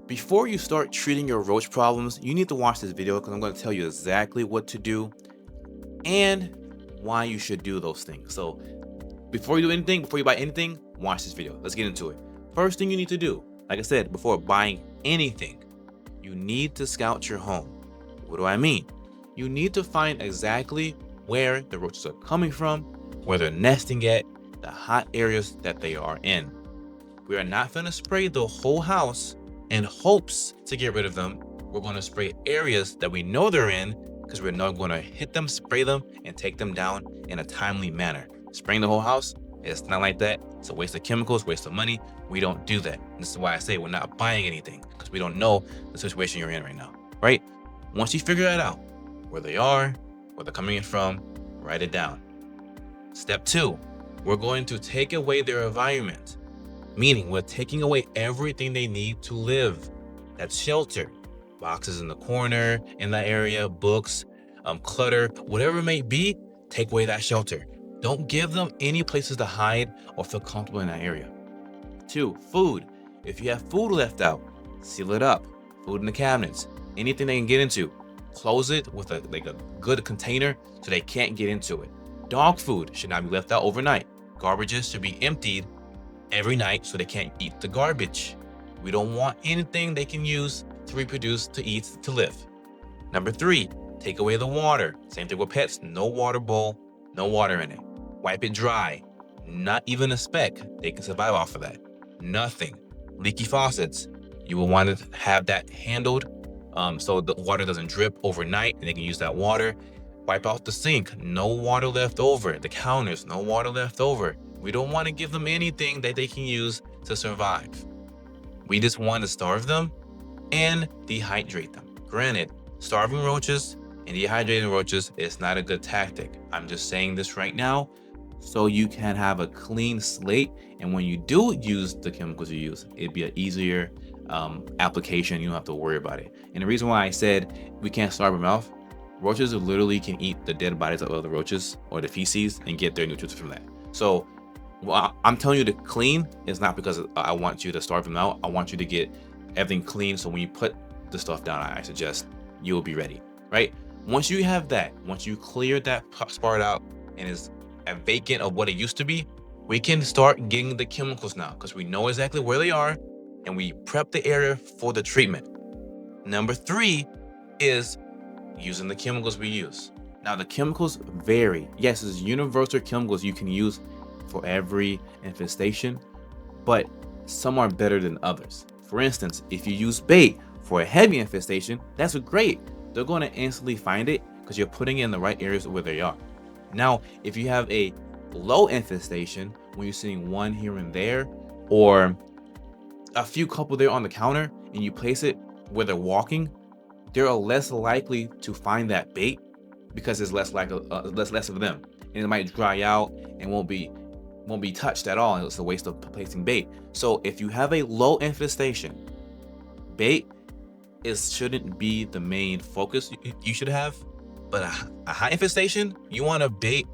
Before you start treating your roach problems, you need to watch this video because I'm going to tell you exactly what to do and why you should do those things. So before you do anything, before you buy anything, watch this video. Let's get into it. First thing you need to do, like I said, before buying anything, you need to scout your home. What do I mean? You need to find exactly where the roaches are coming from, where they're nesting at, the hot areas that they are in. We are not going to spray the whole house in hopes to get rid of them. We're going to spray areas that we know they're in because we're not going to hit them, spray them, and take them down in a timely manner. Spraying the whole house, it's not like that. It's a waste of chemicals, waste of money. We don't do that. This is why I say we're not buying anything because we don't know the situation you're in right now, right? Once you figure that out, where they are, where they're coming in from, write it down. Step 2, we're going to take away their environment. Meaning we're taking away everything they need to live. That's shelter, boxes in the corner, in that area, books, clutter, whatever it may be, take away that shelter. Don't give them any places to hide or feel comfortable in that area. 2, food. If you have food left out, seal it up. Food in the cabinets, anything they can get into, close it with a good container so they can't get into it. Dog food should not be left out overnight. Garbages should be emptied every night so they can't eat the garbage. We don't want anything they can use to reproduce, to eat, to live. Number 3, take away the water. Same thing with pets, no water bowl, no water in it. Wipe it dry, not even a speck. They can survive off of that. Nothing. Leaky faucets, you will want to have that handled so the water doesn't drip overnight and they can use that water. Wipe out the sink, no water left over. The counters, no water left over. We don't want to give them anything that they can use to survive. We just want to starve them and dehydrate them. Granted, starving roaches and dehydrating roaches is not a good tactic. I'm just saying this right now so you can have a clean slate. And when you do use the chemicals you use, it'd be an easier application. You don't have to worry about it. And the reason why I said we can't starve them off, roaches literally can eat the dead bodies of other roaches or the feces and get their nutrients from that. So I'm telling you to clean is not because I want you to starve them out. I want you to get everything clean. So when you put the stuff down, I suggest you'll be ready, right? Once you have that, once you clear that part out and is vacant of what it used to be, we can start getting the chemicals now because we know exactly where they are and we prep the area for the treatment. Number 3 is using the chemicals we use. Now the chemicals vary. Yes, it's universal chemicals you can use for every infestation, but some are better than others. For instance, if you use bait for a heavy infestation, that's great. They're going to instantly find it because you're putting it in the right areas where they are. Now, if you have a low infestation, when you're seeing one here and there, or a few couple there on the counter, and you place it where they're walking, they're less likely to find that bait because there's less of them, and it might dry out and won't be touched at all, and it's a waste of placing bait. So if you have a low infestation, bait shouldn't be the main focus you should have. But a high infestation, you want a bait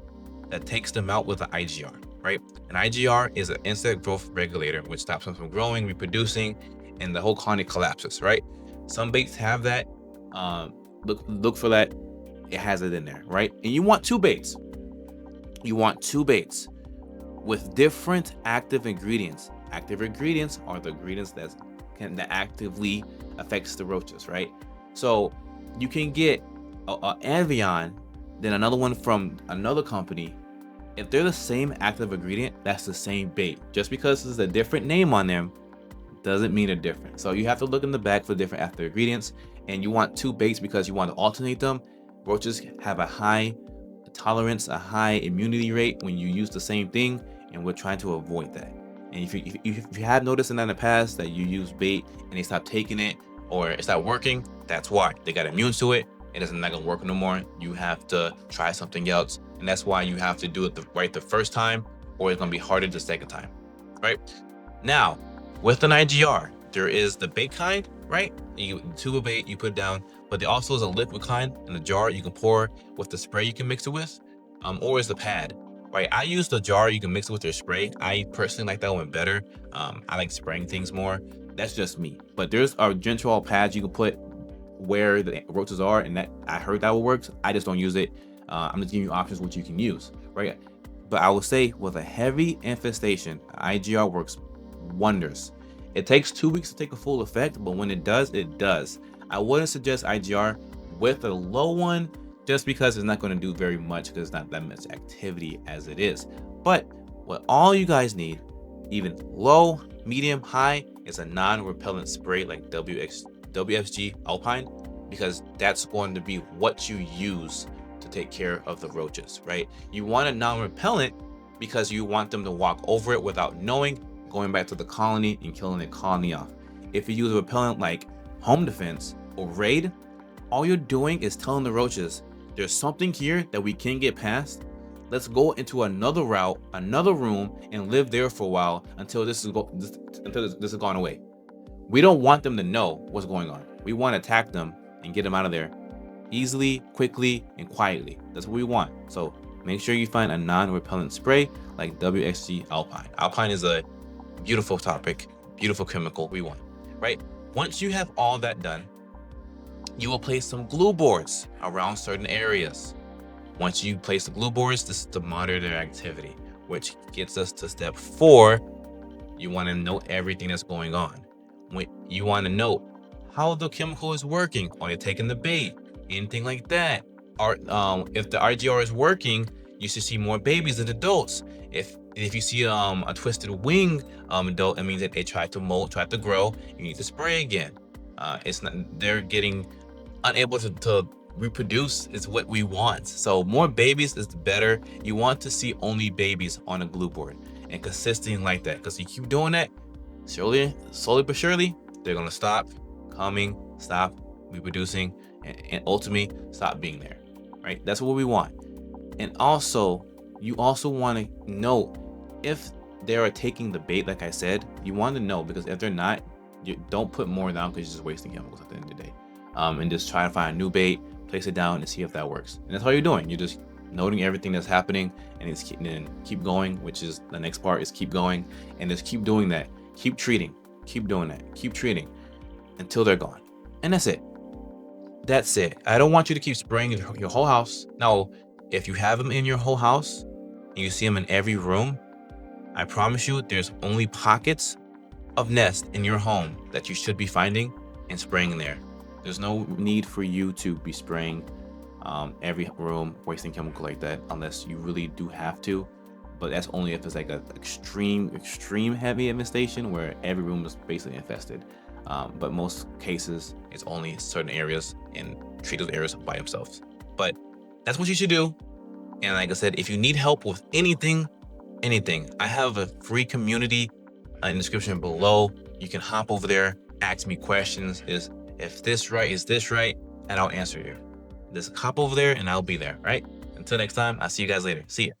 that takes them out with an IGR, right? An IGR is an insect growth regulator, which stops them from growing, reproducing, and the whole colony collapses, right? Some baits have that. Look for that. It has it in there, right? And you want 2 baits. You want 2 baits with different active ingredients. Active ingredients are the ingredients that actively affects the roaches, right? So you can get an Avion, then another one from another company. If they're the same active ingredient, that's the same bait. Just because there's a different name on them doesn't mean they're different. So you have to look in the back for different active ingredients, and you want 2 baits because you want to alternate them. Roaches have a high tolerance, a high immunity rate when you use the same thing, and we're trying to avoid that. And if you have noticed in the past that you use bait and they stop taking it or it's not working, that's why. They got immune to it. It is not gonna work no more. You have to try something else, and that's why you have to do it right the first time, or it's gonna be harder the second time, right? Now, with an IGR, there is the bait kind, right? You tube of bait, you put it down, but there also is a liquid kind in a jar you can pour with the spray you can mix it with, or is the pad, right? I use the jar you can mix it with your spray. I personally like that one better. I like spraying things more. That's just me. But there's a gentle pads you can put where the roaches are, and that I heard that will work. I just don't use it. I'm just giving you options which you can use, right? But I will say with a heavy infestation, IGR works wonders. It takes 2 weeks to take a full effect, but when it does, it does. I wouldn't suggest IGR with a low one just because it's not going to do very much because it's not that much activity as it is. But what all you guys need, even low, medium, high, is a non-repellent spray like WFG Alpine, because that's going to be what you use to take care of the roaches, right? You want a non-repellent because you want them to walk over it without knowing, going back to the colony and killing the colony off. If you use a repellent like Home Defense or Raid, all you're doing is telling the roaches, there's something here that we can't get past. Let's go into another route, another room, and live there for a while until this is gone away. We don't want them to know what's going on. We want to attack them and get them out of there easily, quickly, and quietly. That's what we want. So make sure you find a non-repellent spray like WXG Alpine. Alpine is a beautiful topic, beautiful chemical we want, right? Once you have all that done, you will place some glue boards around certain areas. Once you place the glue boards, this is to monitor their activity, which gets us to step 4. You want to note everything that's going on. You want to note how the chemical is working. Are they taking the bait? Anything like that. Or if the IGR is working, you should see more babies than adults. If you see a twisted wing adult, it means that they tried to molt, tried to grow. You need to spray again. It's not, they're getting unable to reproduce is what we want. So more babies is better. You want to see only babies on a glue board and consistent like that, because you keep doing that, slowly but surely, they're gonna stop coming, stop reproducing, and ultimately stop being there, right? That's what we want. And also, you also want to know if they are taking the bait, like I said, you want to know, because if they're not, you don't put more down because you're just wasting chemicals at the end of the day. And just try to find a new bait, place it down, and see if that works. And that's all you're doing. You're just noting everything that's happening, and keep going, which is the next part, is keep going, and just keep doing that. Keep treating, keep doing that, keep treating until they're gone. And that's it. That's it. I don't want you to keep spraying your whole house. Now, if you have them in your whole house and you see them in every room, I promise you there's only pockets of nest in your home that you should be finding and spraying in there. There's no need for you to be spraying every room, wasting chemical like that, unless you really do have to. But that's only if it's like an extreme heavy infestation where every room is basically infested. But most cases, it's only certain areas, and treat those areas by themselves. But that's what you should do. And like I said, if you need help with anything, I have a free community in the description below. You can hop over there, ask me questions. Is this right? And I'll answer you. Just hop over there and I'll be there, right? Until next time, I'll see you guys later. See ya.